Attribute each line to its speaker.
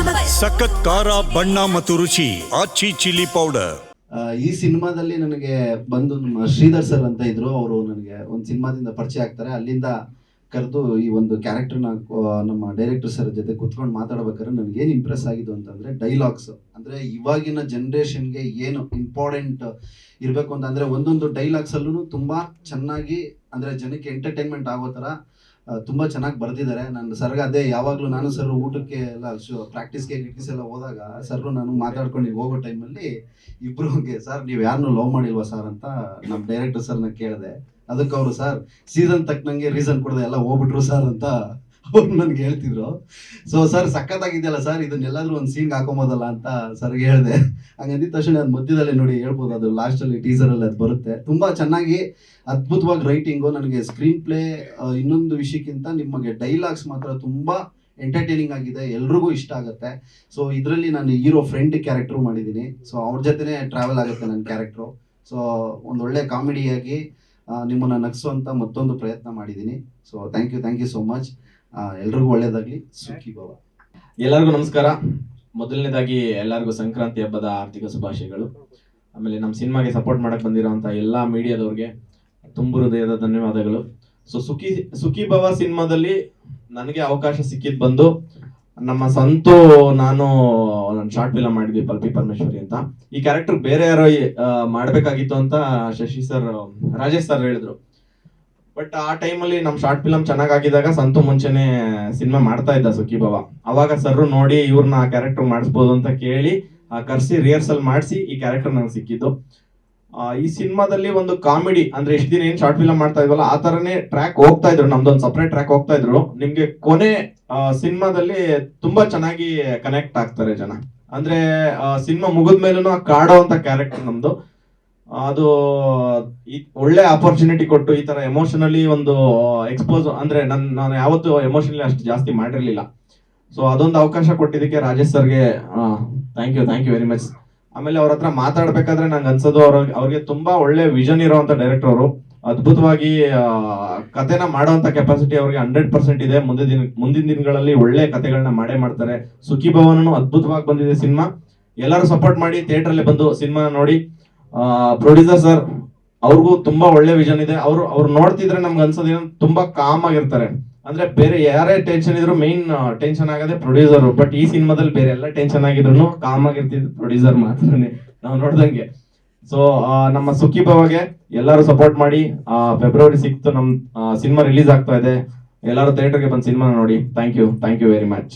Speaker 1: ಸಖತ್ ಖಾರ ಬಣ್ಣ ಮತ್ತು ರುಚಿ ಆಚಿ ಚಿಲ್ಲಿ ಪೌಡರ್.
Speaker 2: ಈ ಸಿನಿಮಾದಲ್ಲಿ ನನಗೆ ಬಂದು ನಮ್ಮ ಶ್ರೀಧರ್ ಸರ್ ಅಂತ ಇದ್ರು. ಅವರು ನನಗೆ ಒಂದು ಸಿನಿಮಾದಿಂದ ಪರಿಚಯ ಆಗ್ತಾರೆ. ಅಲ್ಲಿಂದ ಕರೆದು ಈ ಒಂದು ಕ್ಯಾರೆಕ್ಟರ್ನ ನಮ್ಮ ಡೈರೆಕ್ಟರ್ ಸರ್ ಜೊತೆ ಕೂತ್ಕೊಂಡು ಮಾತಾಡ್ಬೇಕಾದ್ರೆ ನನಗೆ ಏನು ಇಂಪ್ರೆಸ್ ಆಗಿದ್ದು ಅಂತಂದರೆ ಡೈಲಾಗ್ಸ್. ಅಂದರೆ ಇವಾಗಿನ ಜನ್ರೇಷನ್ಗೆ ಏನು ಇಂಪಾರ್ಟೆಂಟ್ ಇರಬೇಕು ಅಂತಂದರೆ ಒಂದೊಂದು ಡೈಲಾಗ್ಸಲ್ಲೂ ತುಂಬ ಚೆನ್ನಾಗಿ ಅಂದರೆ ಜನಕ್ಕೆ ಎಂಟರ್ಟೈನ್ಮೆಂಟ್ ಆಗೋ ಥರ ತುಂಬ ಚೆನ್ನಾಗಿ ಬರೆದಿದ್ದಾರೆ. ನನ್ನ ಸರ್ಗೆ ಅದೇ ಯಾವಾಗಲೂ ನಾನು ಸರ್ ಊಟಕ್ಕೆ ಎಲ್ಲ ಪ್ರಾಕ್ಟೀಸ್ಗೆ ಗಿಟೀಸ್ ಎಲ್ಲ ಹೋದಾಗ ಸರ್ರು ನಾನು ಮಾತಾಡ್ಕೊಂಡು ಹೋಗೋ ಟೈಮಲ್ಲಿ ಇಬ್ಬರಿಗೆ ಸರ್ ನೀವು ಯಾರನ್ನೂ ಲವ್ ಮಾಡಿಲ್ವಾ ಸರ್ ಅಂತ ನಮ್ಮ ಡೈರೆಕ್ಟರ್ ಸರ್ನ ಕೇಳಿದೆ. ಅದಕ್ಕೆ ಅವರು ಸರ್ ಸೀಸನ್ ತಕ್ಕನಂಗೆ ರೀಸನ್ ಕೊಡದೆ ಎಲ್ಲ ಹೋಗ್ಬಿಟ್ರು ಸರ್ ಅಂತ ಅವ್ರು ನನಗೆ ಹೇಳ್ತಿದ್ರು. ಸೊ ಸರ್ ಸಖತ್ತಾಗಿದೆಯಲ್ಲ ಸರ್, ಇದನ್ನೆಲ್ಲಾದ್ರೂ ಒಂದು ಸೀನ್ಗೆ ಹಾಕೊಂಬೋದಲ್ಲ ಅಂತ ಸರ್ಗೆ ಹೇಳಿದೆ. ಹಂಗಂದಿದ ತಕ್ಷಣ ಅದು ಮಧ್ಯದಲ್ಲೇ ನೋಡಿ ಹೇಳ್ಬೋದು, ಅದು ಲಾಸ್ಟಲ್ಲಿ ಟೀಸರಲ್ಲಿ ಅದು ಬರುತ್ತೆ. ತುಂಬ ಚೆನ್ನಾಗಿ ಅದ್ಭುತವಾಗಿ ರೈಟಿಂಗು. ನನಗೆ ಸ್ಕ್ರೀನ್ ಪ್ಲೇ ಇನ್ನೊಂದು ವಿಷಯಕ್ಕಿಂತ ನಿಮಗೆ ಡೈಲಾಗ್ಸ್ ಮಾತ್ರ ತುಂಬ ಎಂಟರ್ಟೈನಿಂಗ್ ಆಗಿದೆ, ಎಲ್ರಿಗೂ ಇಷ್ಟ ಆಗುತ್ತೆ. ಸೊ ಇದರಲ್ಲಿ ನಾನು ಹೀರೋ ಫ್ರೆಂಡ್ ಕ್ಯಾರೆಕ್ಟ್ರು ಮಾಡಿದ್ದೀನಿ. ಸೊ ಅವ್ರ ಜೊತೆನೇ ಟ್ರಾವೆಲ್ ಆಗುತ್ತೆ ನನ್ನ ಕ್ಯಾರೆಕ್ಟ್ರು. ಸೊ ಒಂದು ಒಳ್ಳೆ ಕಾಮಿಡಿಯಾಗಿ ನಿಮ್ಮನ್ನು ನಗಿಸುವಂಥ ಮತ್ತೊಂದು ಪ್ರಯತ್ನ ಮಾಡಿದ್ದೀನಿ. So thank you so much. ಎಲ್ರಿಗೂ ಒಳ್ಳೇದಾಗಲಿ. ಸುಖಿ ಭವ.
Speaker 3: ಎಲ್ಲರಿಗೂ ನಮಸ್ಕಾರ. ಮೊದಲನೇದಾಗಿ ಎಲ್ಲರಿಗೂ ಸಂಕ್ರಾಂತಿ ಹಬ್ಬದ ಆರ್ಥಿಕ ಶುಭಾಶಯಗಳು. ಆಮೇಲೆ ನಮ್ಮ ಸಿನಿಮಾಗೆ ಸಪೋರ್ಟ್ ಮಾಡಕ್ಕೆ ಬಂದಿರೋಂಥ ಎಲ್ಲ ಮೀಡಿಯಾದವ್ರಿಗೆ ತುಂಬ ಹೃದಯದ ಧನ್ಯವಾದಗಳು. ಸೊ ಸುಖಿ ಭವ ಸಿನಿಮಾದಲ್ಲಿ ನನಗೆ ಅವಕಾಶ ಸಿಕ್ಕಿದ್ದು ಬಂದು ನಮ್ಮ ಸಂತು ನಾನು ಶಾರ್ಟ್ ಫಿಲಮ್ ಮಾಡಿದ್ವಿ ಪಲ್ಪಿ ಪರಮೇಶ್ವರಿ ಅಂತ. ಈ ಕ್ಯಾರೆಕ್ಟರ್ ಬೇರೆ ಯಾರೋ ಮಾಡಬೇಕಾಗಿತ್ತು ಅಂತ ರಾಜೇಶ್ ಸರ್ ಹೇಳಿದ್ರು. ಬಟ್ ಆ ಟೈಮಲ್ಲಿ ನಮ್ಮ ಶಾರ್ಟ್ ಫಿಲಮ್ ಚೆನ್ನಾಗಿದ್ದಾಗ ಸಂತು ಮುಂಚೆನೆ ಸಿನಿಮಾ ಮಾಡ್ತಾ ಇದ್ದ ಸುಖಿ ಭವ. ಅವಾಗ ಸರ್ರು ನೋಡಿ ಇವ್ರನ್ನ ಆ ಕ್ಯಾರೆಕ್ಟರ್ ಮಾಡಿಸ್ಬೋದು ಅಂತ ಕೇಳಿ ಕರ್ಸಿ ರಿಹರ್ಸಲ್ ಮಾಡಿಸಿ ಈ ಕ್ಯಾರೆಕ್ಟರ್ ನಂಗೆ ಸಿಕ್ಕಿದ್ದು. ಈ ಸಿನಿಮಾದಲ್ಲಿ ಒಂದು ಕಾಮಿಡಿ ಅಂದ್ರೆ ಎಷ್ಟು ದಿನ ಏನ್ ಶಾರ್ಟ್ ಫಿಲಮ್ ಮಾಡ್ತಾ ಇದ್ವಲ್ಲ ಆ ತರನೇ ಟ್ರ್ಯಾಕ್ ಹೋಗ್ತಾ ಇದ್ರು, ನಮ್ದೊಂದು ಸಪರೇಟ್ ಟ್ರ್ಯಾಕ್ ಹೋಗ್ತಾ ಇದ್ರು. ನಿಮ್ಗೆ ಕೊನೆ ಸಿನಿಮಾದಲ್ಲಿ ತುಂಬಾ ಚೆನ್ನಾಗಿ ಕನೆಕ್ಟ್ ಆಗ್ತಾರೆ ಜನ. ಅಂದ್ರೆ ಸಿನಿಮಾ ಮುಗಿದ ಮೇಲೂ ಕಾಡೋ ಅಂತ ಕ್ಯಾರೆಕ್ಟರ್ ನಮ್ದು. ಅದು ಒಳ್ಳೆ ಆಪರ್ಚುನಿಟಿ ಕೊಟ್ಟು ಈ ತರ ಎಮೋಷನಲಿ ಒಂದು ಎಕ್ಸ್ಪೋಸ್ ಅಂದ್ರೆ ನಾನು ಯಾವತ್ತೂ ಎಮೋಷನಲಿ ಅಷ್ಟು ಜಾಸ್ತಿ ಮಾಡಿರ್ಲಿಲ್ಲ. ಸೊ ಅದೊಂದು ಅವಕಾಶ ಕೊಟ್ಟಿದ್ದಕ್ಕೆ ರಾಜೇಶ್ ಸರ್ಗೆ ಥ್ಯಾಂಕ್ ಯು ವೆರಿ ಮಚ್. ಆಮೇಲೆ ಅವ್ರ ಹತ್ರ ಮಾತಾಡ್ಬೇಕಾದ್ರೆ ನಂಗೆ ಅನ್ಸೋದು ಅವ್ರಿಗೆ ತುಂಬಾ ಒಳ್ಳೆ ವಿಷನ್ ಇರೋಂಥ ಡೈರೆಕ್ಟರ್ ಅವರು. ಅದ್ಭುತವಾಗಿ ಕಥೆನ ಮಾಡೋಂಥ ಕೆಪಾಸಿಟಿ ಅವ್ರಿಗೆ 100% ಇದೆ. ಮುಂದಿನ ದಿನಗಳಲ್ಲಿ ಒಳ್ಳೆ ಕಥೆಗಳನ್ನ ಮಾಡ್ತಾರೆ. ಸುಖಿ ಭವನನು ಅದ್ಭುತವಾಗಿ ಬಂದಿದೆ ಸಿನಿಮಾ. ಎಲ್ಲರೂ ಸಪೋರ್ಟ್ ಮಾಡಿ ಥಿಯೇಟರ್ ಅಲ್ಲಿ ಬಂದು ಸಿನಿಮಾ ನೋಡಿ. ಪ್ರೊಡ್ಯೂಸರ್ ಸರ್ ಅವ್ರಿಗೂ ತುಂಬಾ ಒಳ್ಳೆ ವಿಷನ್ ಇದೆ. ಅವ್ರು ನೋಡ್ತಿದ್ರೆ ನಮ್ಗೆ ಅನ್ಸೋದೇನು ತುಂಬಾ ಕಾಮ್ ಆಗಿರ್ತಾರೆ. ಅಂದ್ರೆ ಬೇರೆ ಯಾರೇ ಟೆನ್ಷನ್ ಇದ್ರು ಮೇನ್ ಟೆನ್ಷನ್ ಆಗದೆ ಪ್ರೊಡ್ಯೂಸರ್. ಬಟ್ ಈ ಸಿನಿಮಾದಲ್ಲಿ ಬೇರೆ ಎಲ್ಲ ಟೆನ್ಷನ್ ಆಗಿದ್ರು ಕಾಮ್ ಆಗಿರ್ತಿದ್ರು ಪ್ರೊಡ್ಯೂಸರ್ ಮಾತ್ರನೇ ನಾವು ನೋಡ್ದಂಗೆ. ಸೊ ನಮ್ಮ ಸುಖಿ ಭವಗೆ ಎಲ್ಲರೂ ಸಪೋರ್ಟ್ ಮಾಡಿ. ಫೆಬ್ರವರಿ 6 ನಮ್ ಸಿನಿಮಾ ರಿಲೀಸ್ ಆಗ್ತಾ ಇದೆ. ಎಲ್ಲರೂ ಥಿಯೇಟರ್ಗೆ ಬಂದು ಸಿನಿಮಾ ನೋಡಿ. Thank you very much.